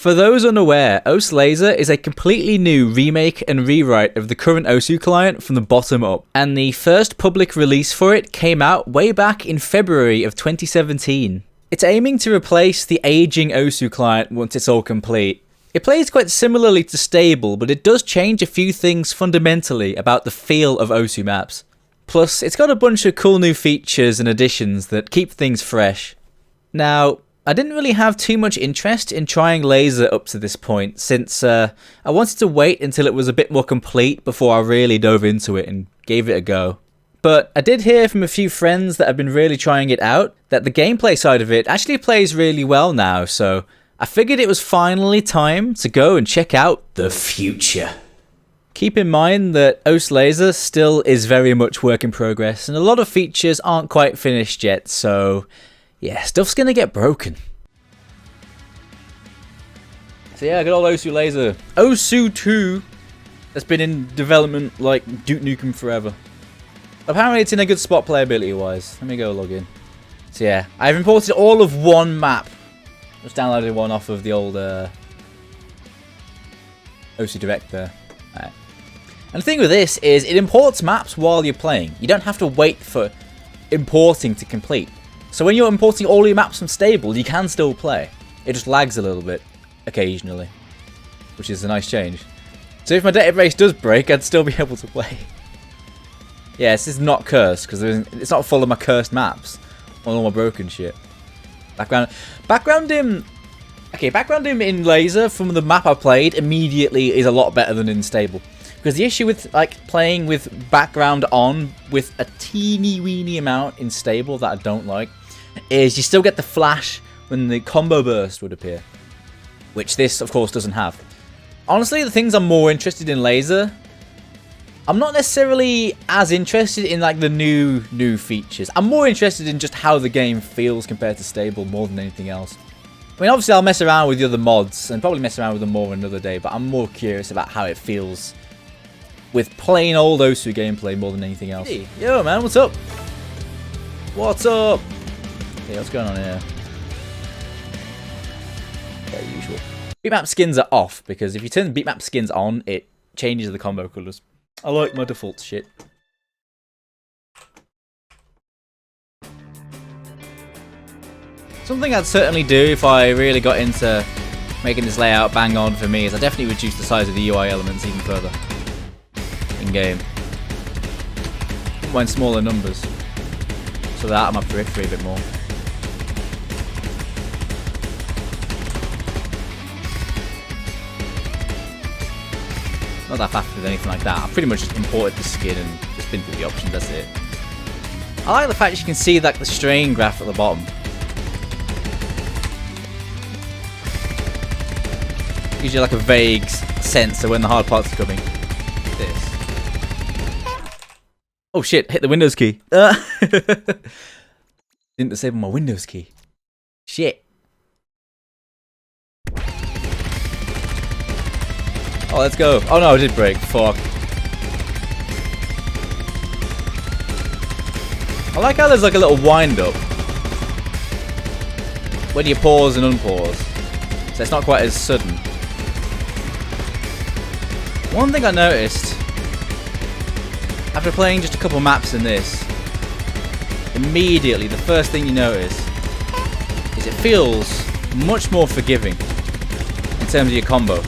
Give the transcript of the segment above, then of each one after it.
For those unaware, OS Lazer is a completely new remake and rewrite of the current OSU client from the bottom up, and the first public release for it came out way back in February of 2017. It's aiming to replace the aging OSU client once it's all complete. It plays quite similarly to Stable, but it does change a few things fundamentally about the feel of OSU maps. Plus, it's got a bunch of cool new features and additions that keep things fresh. Now, I didn't really have too much interest in trying Lazer up to this point, since I wanted to wait until it was a bit more complete before I really dove into it and gave it a go. But I did hear from a few friends that have been really trying it out that the gameplay side of it actually plays really well now, so I figured it was finally time to go and check out the future. Keep in mind that OS Lazer still is very much work in progress, and a lot of features aren't quite finished yet, so yeah, stuff's gonna get broken. So yeah, good old OSU Lazer. OSU 2 that's been in development like Duke Nukem forever. Apparently it's in a good spot playability wise. Let me go log in. So yeah, I've imported all of one map. Just downloaded one off of the old OSU Direct there. Alright. And the thing with this is it imports maps while you're playing. You don't have to wait for importing to complete. So when you're importing all your maps from Stable, you can still play. It just lags a little bit, occasionally. Which is a nice change. So if my database does break, I'd still be able to play. Yeah, this is not cursed, because it's not full of my cursed maps. All my broken shit. Background in Lazer from the map I played immediately is a lot better than in Stable. Because the issue with playing with background on with a teeny weeny amount in Stable that I don't like is you still get the flash when the combo burst would appear, which this of course doesn't have. Honestly, the things I'm more interested in Lazer, I'm not necessarily as interested in like the new features. I'm more interested in just how the game feels compared to Stable more than anything else. I mean, obviously I'll mess around with the other mods and probably mess around with them more another day, but I'm more curious about how it feels with plain old OSU gameplay more than anything else. Hey, yo man, what's up? What's up? Hey, what's going on here? Yeah, usual. Beatmap skins are off, because if you turn beatmap skins on, it changes the combo colours. I like my default shit. Something I'd certainly do if I really got into making this layout bang on for me is I'd definitely reduce the size of the UI elements even further. In-game. In smaller numbers. So that on my periphery a bit more. Not that fast with anything like that. I've pretty much just imported the skin and just been through the options, that's it. I like the fact that you can see like the strain graph at the bottom. Gives you like a vague sense of when the hard parts are coming. This. Oh shit, hit the Windows key. Didn't disable my Windows key. Shit. Oh, let's go. Oh no, it did break. Fuck. I like how there's like a little wind up when you pause and unpause. So it's not quite as sudden. One thing I noticed after playing just a couple maps in this, immediately the first thing you notice is it feels much more forgiving in terms of your combo.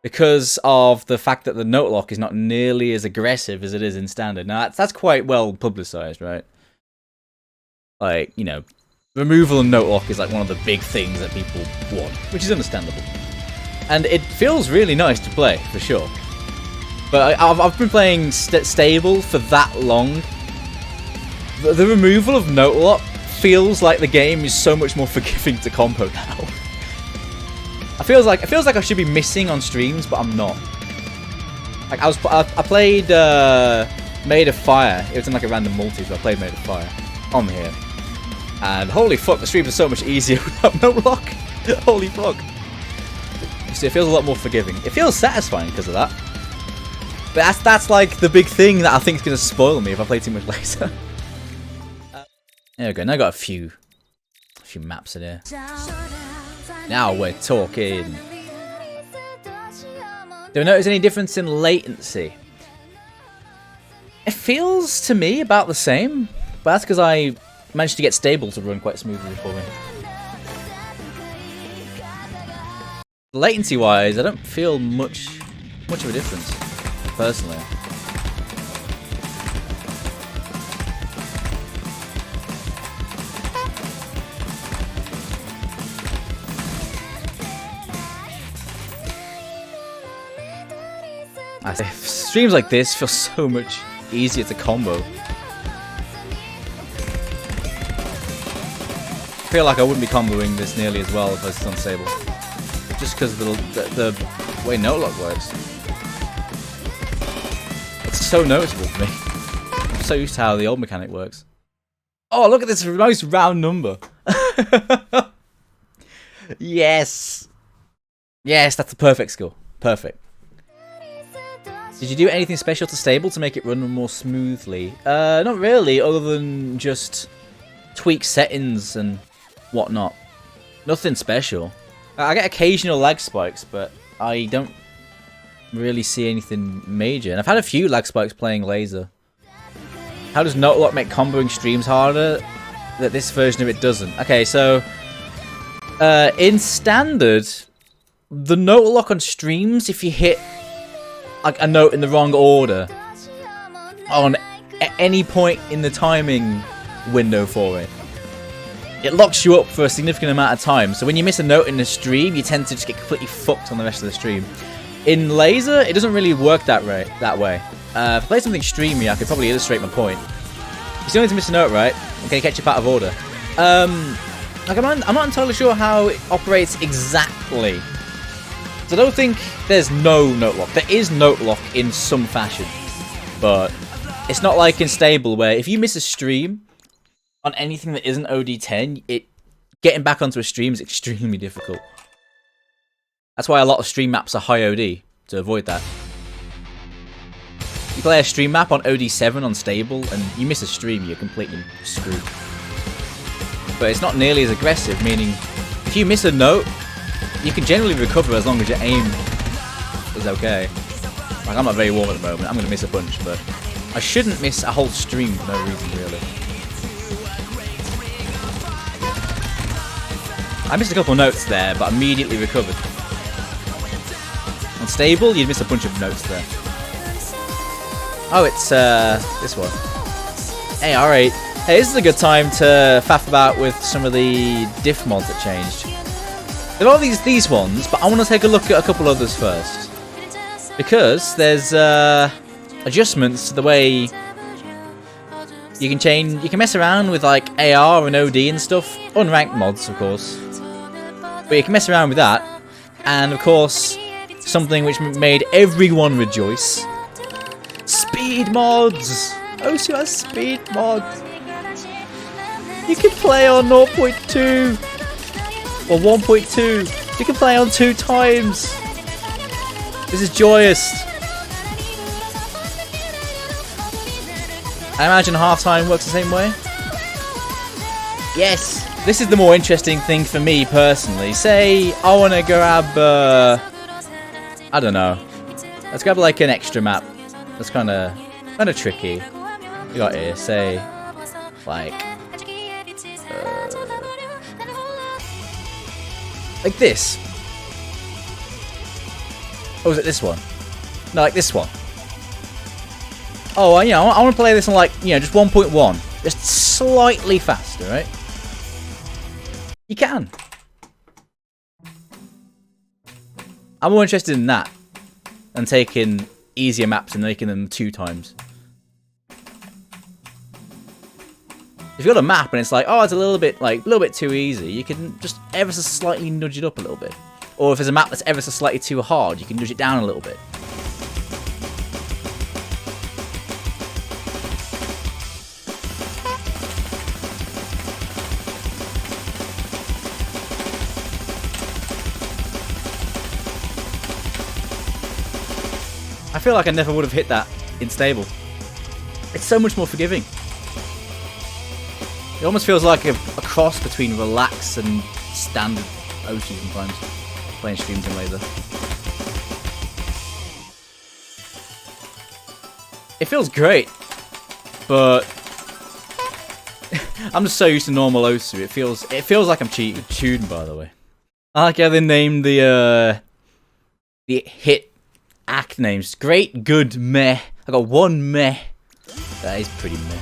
Because of the fact that the note lock is not nearly as aggressive as it is in standard. Now that's quite well publicized, right? Like, you know, removal of note lock is like one of the big things that people want, which is understandable. And it feels really nice to play, for sure. But I've been playing Stable for that long. The removal of note lock feels like the game is so much more forgiving to combo now. It feels like I should be missing on streams, but I'm not. Like I played Made of Fire. It was in like a random multi, so I played Made of Fire on here. And holy fuck, the stream is so much easier without note lock. Holy fuck. So it feels a lot more forgiving. It feels satisfying because of that. But that's like the big thing that I think is going to spoil me if I play too much Lazer. There we go. Now I got a few A few maps in here. Now we're talking. Do you notice any difference in latency? It feels to me about the same, but that's because I managed to get stable to run quite smoothly for me. Latency wise, I don't feel much of a difference, personally. Streams like this feel so much easier to combo. I feel like I wouldn't be comboing this nearly as well if I was unstable. Just because of the way no lock works. It's so noticeable for me. I'm so used to how the old mechanic works. Oh, look at this nice round number. Yes! Yes, that's the perfect score. Perfect. Did you do anything special to stable to make it run more smoothly? Not really, other than just tweak settings and whatnot. Nothing special. I get occasional lag spikes, but I don't really see anything major. And I've had a few lag spikes playing laser. How does Note Lock make comboing streams harder? That this version of it doesn't. Okay, so in standard, the Note Lock on streams, if you hit like a note in the wrong order on at any point in the timing window for it, it locks you up for a significant amount of time. So when you miss a note in the stream, you tend to just get completely fucked on the rest of the stream. In laser, it doesn't really work that way. If I play something streamy, I could probably illustrate my point. You still need to miss a note, right? Okay, catch up out of order. Like I'm not entirely sure how it operates exactly. So I don't think there's no note lock. There is note lock in some fashion, but it's not like in stable where if you miss a stream on anything that isn't OD10, getting back onto a stream is extremely difficult. That's why a lot of stream maps are high OD, to avoid that. You play a stream map on OD7 on stable and you miss a stream, you're completely screwed. But it's not nearly as aggressive, meaning if you miss a note, you can generally recover as long as your aim is okay. Like, I'm not very warm at the moment, I'm going to miss a bunch, but I shouldn't miss a whole stream for no reason, really. I missed a couple notes there, but immediately recovered. On stable, you'd miss a bunch of notes there. Oh, it's this one. Hey, alright. Hey, this is a good time to faff about with some of the diff mods that changed. There are these ones, but I want to take a look at a couple others first. Because there's adjustments to the way you can mess around with like AR and OD and stuff. Unranked mods, of course. But you can mess around with that. And of course, something which made everyone rejoice. Speed mods! Osu has speed mods. You can play on 0.2. Or 1.2. You can play on 2 times. This is joyous. I imagine half-time works the same way. Yes. This is the more interesting thing for me personally. Say I want to grab, I don't know. Let's grab like an extra map. That's kind of tricky. You got here. Say like this. Or was it this one? No, like this one. Oh, you know, I want to play this on like, you know, just 1.1. Just slightly faster, right? You can. I'm more interested in that than taking easier maps and making them 2 times. If you've got a map and it's like, oh, it's a little bit too easy, you can just ever so slightly nudge it up a little bit. Or if there's a map that's ever so slightly too hard, you can nudge it down a little bit. I feel like I never would have hit that in stable. It's so much more forgiving. It almost feels like a cross between relax and standard Osu sometimes, playing streams in laser. It feels great, but I'm just so used to normal Osu. It feels like I'm cheating. Tune, by the way. I like how they named the hit act names. Great, good, meh. I got one meh. That is pretty meh.